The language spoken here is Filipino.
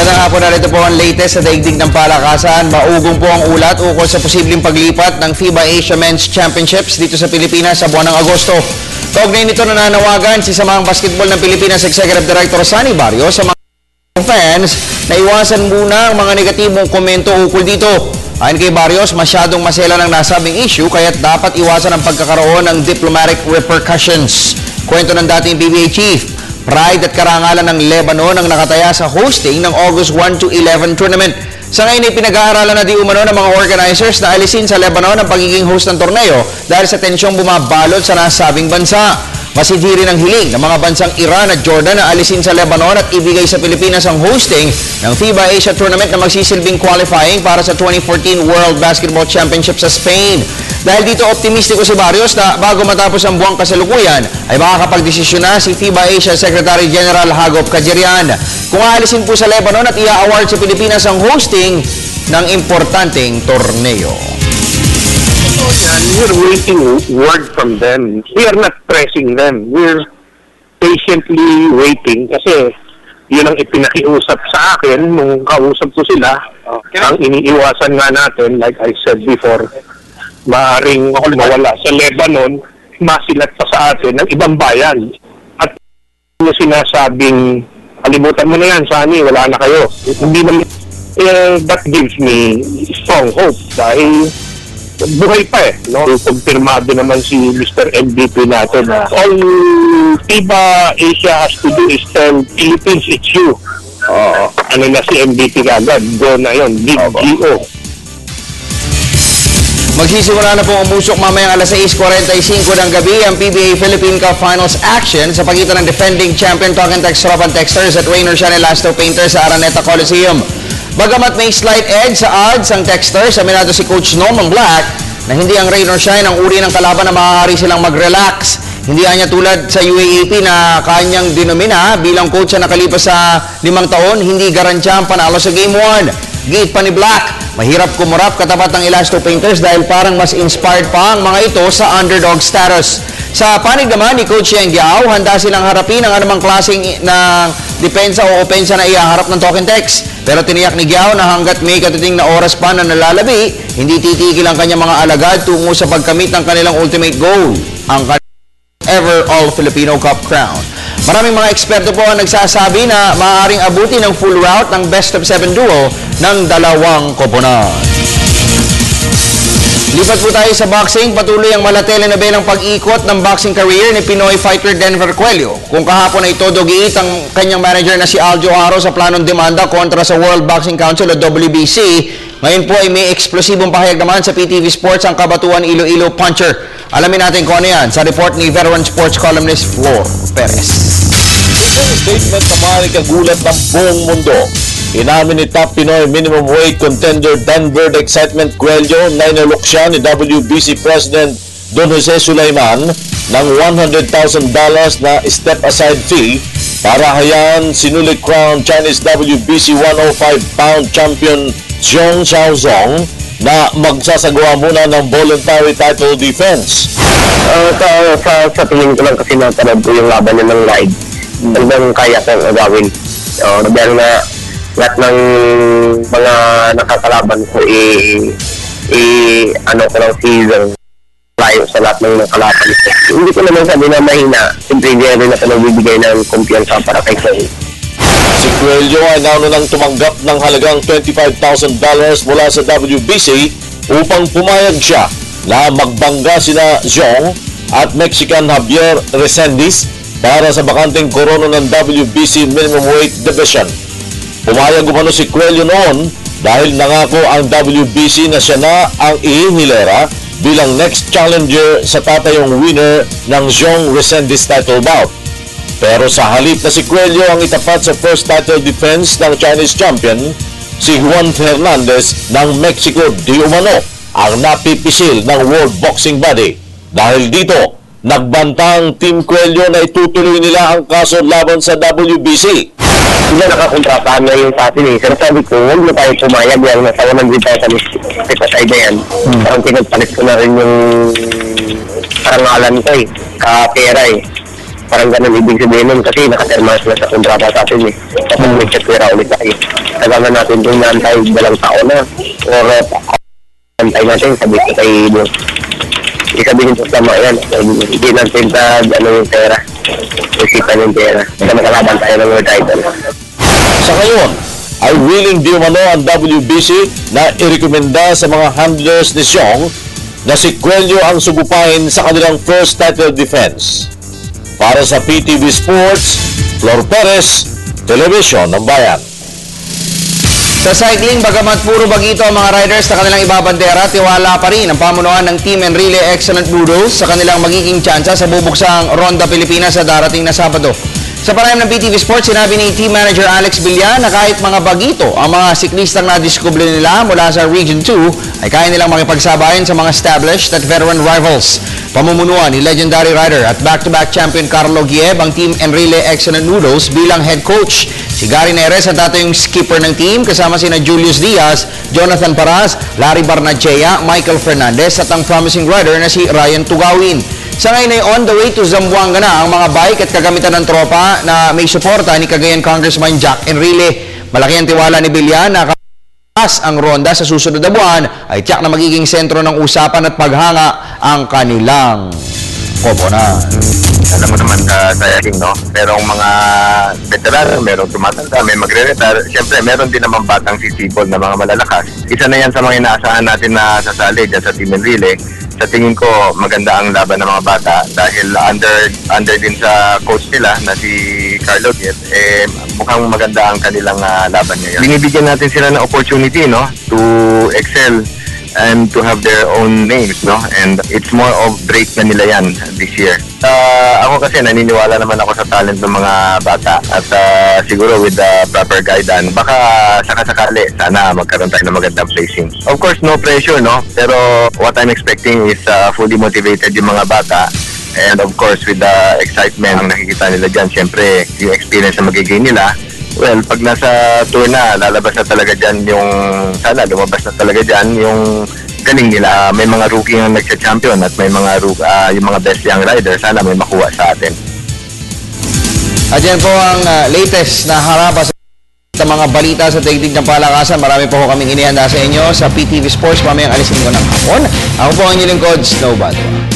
Magandang hapon, narito po ang latest sa daigdig ng palakasan. Maugong po ang ulat ukol sa posibleng paglipat ng FIBA Asia Men's Championships dito sa Pilipinas sa buwan ng Agosto. Kaugnay nito nananawagan si Samahang Basketball ng Pilipinas Executive Director Sunny Barrios sa mga fans na iwasan muna ang mga negatibong komento ukol dito. Ayon kay Barrios, masyadong masela ng nasabing issue kaya't dapat iwasan ang pagkakaroon ng diplomatic repercussions. Kwento ng dating PBA Chief. Pride at karangalan ng Lebanon ang nakataya sa hosting ng August 1 to 11 tournament. Sa ngayon ay pinag-aaralan na di umano ng mga organizers na alisin sa Lebanon ang pagiging host ng torneo dahil sa tensyong bumabalot sa nasabing bansa. Masindi rin ang hiling ng mga bansang Iran at Jordan na alisin sa Lebanon at ibigay sa Pilipinas ang hosting ng FIBA Asia Tournament na magsisilbing qualifying para sa 2014 World Basketball Championship sa Spain. Dahil dito optimistiko si Barrios na bago matapos ang buwang kasalukuyan ay makakapagdesisyon na si FIBA Asia Secretary General Hagop Kajirian kung aalisin po sa Lebanon at i-award sa Pilipinas ang hosting ng importanteng torneo. We're waiting word from them. We are not pressing them. We're patiently waiting kasi yun ang ipinakiusap sa akin nung kausap ko sila. Ang iniiwasan nga natin, like I said before, maaaring mawala sa Lebanon, masilat pa sa atin ng ibang bayan. At yung sinasabing, kalimutan mo na yan, Sunny, wala na kayo. Hindi naman, that gives me strong hope dahil buhay pa no? Kumpirmado naman si Mr. MVP natin. All FIBA Asia has to do is tell Philippines, it's you. Ano na si MVP agad? Go na yun. Big GO. Magsisimula na pong umusok mamayang alas 6:45 ng gabi ang PBA Philippine Cup Finals action sa pagitan ng defending champion Talk 'N Text Roban Texters at Rainer Sian Elasto Painters sa Araneta Coliseum. Bagamat may slight edge sa odds ang Texters, aminado si Coach Norman Black na hindi ang Rainer Sian ang uri ng kalaban na maaari silang mag-relax. Hindi niya tulad sa UAAP na kanyang dinomina bilang coach na nakalipas sa 5 taon, hindi garantya ang panalo sa Game 1. Gate pa ni Black, mahirap kumurap katapat ng Elasto Painters dahil parang mas inspired pa ang mga ito sa underdog status. Sa panig naman ni Coach Yeng Giao, handa silang harapin ang anumang klaseng ng depensa o opensa na ihaharap ng Talk 'N Text. Pero tiniyak ni Giao na hanggat may katiting na oras pa na nalalabi, hindi titigil ang kanyang mga alagad tungo sa pagkamit ng kanilang ultimate goal, ang ever All-Filipino Cup crown. Maraming mga eksperto po ang nagsasabi na maaaring abutin ng full route ng best of 7 duo ng dalawang koponan. Lipat po tayo sa boxing. Patuloy ang malatele na belang pag-ikot ng boxing career ni Pinoy fighter Denver Cuello. Kung kahapon ay todo giit ang kanyang manager na si Aljo Aro sa planong demanda kontra sa World Boxing Council o WBC, ngayon po ay may eksplosibong pahayag naman sa PTV Sports ang kabatuan Iloilo Puncher. Alamin natin kung ano yan sa report ni veteran sports columnist Flor Perez. Isang statement na maaaring kagulat ng buong mundo. Inamin ni top Pinoy minimum weight contender Denver The Excitement Cuello na inalok siya ni WBC President Don Jose Sulaiman ng $100,000 na step-aside fee para hayaan sinulit crown Chinese WBC 105-pound champion Zhong Xiaozong na magsasagawa muna ng voluntary title defense. Sa tingin ko lang kasi natanod ko yung laban niya ng live. Talagang kaya kong gawin. Dahil na lahat ng mga nakakalaban ko ano ko lang season layo sa lahat ng nakalaban ko. Hindi ko naman sabi na mahina. Siyempre hindi rin na nagbibigay ng kumpiyansa para kay Cuello. Si Cuello ay naunang tumanggap ng halagang $25,000 mula sa WBC upang pumayag siya na magbangga sina Zhong at Mexican Javier Resendiz para sa bakanteng korono ng WBC minimum weight division. Pumayag umano si Cuello noon dahil nangako ang WBC na siya na ang ihihilera bilang next challenger sa tatayong winner ng Zhong Resendiz title bout. Pero sa halip na si Cuello ang itapat sa first title defense ng Chinese champion, si Juan Fernandez ng Mexico di umano ang napipisil ng World Boxing Body. Dahil dito, nagbantang Team Cuello na itutuloy nila ang kaso laban sa WBC. Sila nakakontratahan na yung sa atin eh. Pero sabi ko, huwag na tayo pumayag yan. Nasa 100,000 step-aside na yan. Parang pinagpalit ko na rin yung parangalan ko eh. Kapera eh. Parang ganun ibig sabihin nun kasi nakatermas na sa kontrata sa atin eh. Tapos may chatwera ulit tayo. tagal na natin doon nantay 2 taon na. Or nantay natin, sabi ko kay ikabihin po sa mga yan. Hindi natin yung pera. Isipan yung pera. Kaya makalaban tayo ng world title. Sa ngayon, ay willing di umano ang WBC na irekomenda sa mga handlers ni Xiong na si Cuello ang sugupahin sa kanilang first title defense. Para sa PTV Sports, Flor Perez, Television ng Bayan. Sa cycling, bagamat puro bagito ang mga riders na kanilang ibabandera, tiwala pa rin ang pamunuan ng Team Enrile Excellent Noodles sa kanilang magiging tsansa sa bubuksang Ronda Pilipinas sa darating na Sabado. Sa panayam ng PTV Sports, sinabi ni Team Manager Alex Villan na kahit mga bagito ang mga siklistang nadiskubre nila mula sa Region 2 ay kaya nilang makipagsabayan sa mga established at veteran rivals. Pamumunuan ni legendary rider at back-to-back champion Carlo Gieb ang Team Enrile Excellent Noodles bilang head coach. Si Gary Neres ang dating skipper ng team kasama sina Julius Diaz, Jonathan Paras, Larry Barnachea, Michael Fernandez at ang promising rider na si Ryan Tugawin. Sa ngayon ay on the way to Zamboanga na ang mga bike at kagamitan ng tropa na may suporta ni Cagayan Congressman Jack Enrile. Malaki ang tiwala ni Villan na kapag ang ronda sa susunod na buwan ay tiyak na magiging sentro ng usapan at paghanga ang kanilang koponan. Alam mo naman sayang, no? Merong mga veteran, merong tumatanda, may magre-retire. Siyempre, meron din naman batang sisibol na mga malalakas. Isa na yan sa mga inaasahan natin na sasali dyan sa Team Enrile. Sa tingin ko, maganda ang laban ng mga bata dahil under din sa coach nila na si Carlo Gieb, mukhang maganda ang kanilang laban ngayon. Binibigyan natin sila ng opportunity, no, to excel and to have their own names, no? And it's more of break na nila yan this year. Ako kasi naniniwala naman ako sa talent ng mga bata at siguro with the proper guidance, baka sakasakali sana magkaroon tayo ng magandang placing. Of course, no pressure, no? Pero what I'm expecting is fully motivated yung mga bata. And of course, with the excitement ang nakikita nila dyan, syempre, yung experience na magiging nila, well, pag nasa tour na, lalabas na talaga dyan yung, sana lumabas na talaga dyan yung galing nila. May mga rookie na nagsa-champion at may mga yung mga best young riders, sana may makuha sa atin. At yan po ang latest na harapa sa mga balita sa daigdig ng palakasan. Marami po kaming inihanda sa inyo sa PTV Sports. Mamayang alisin ko ng hapon. Ako po ang inyong lingkod, Snow Badwa.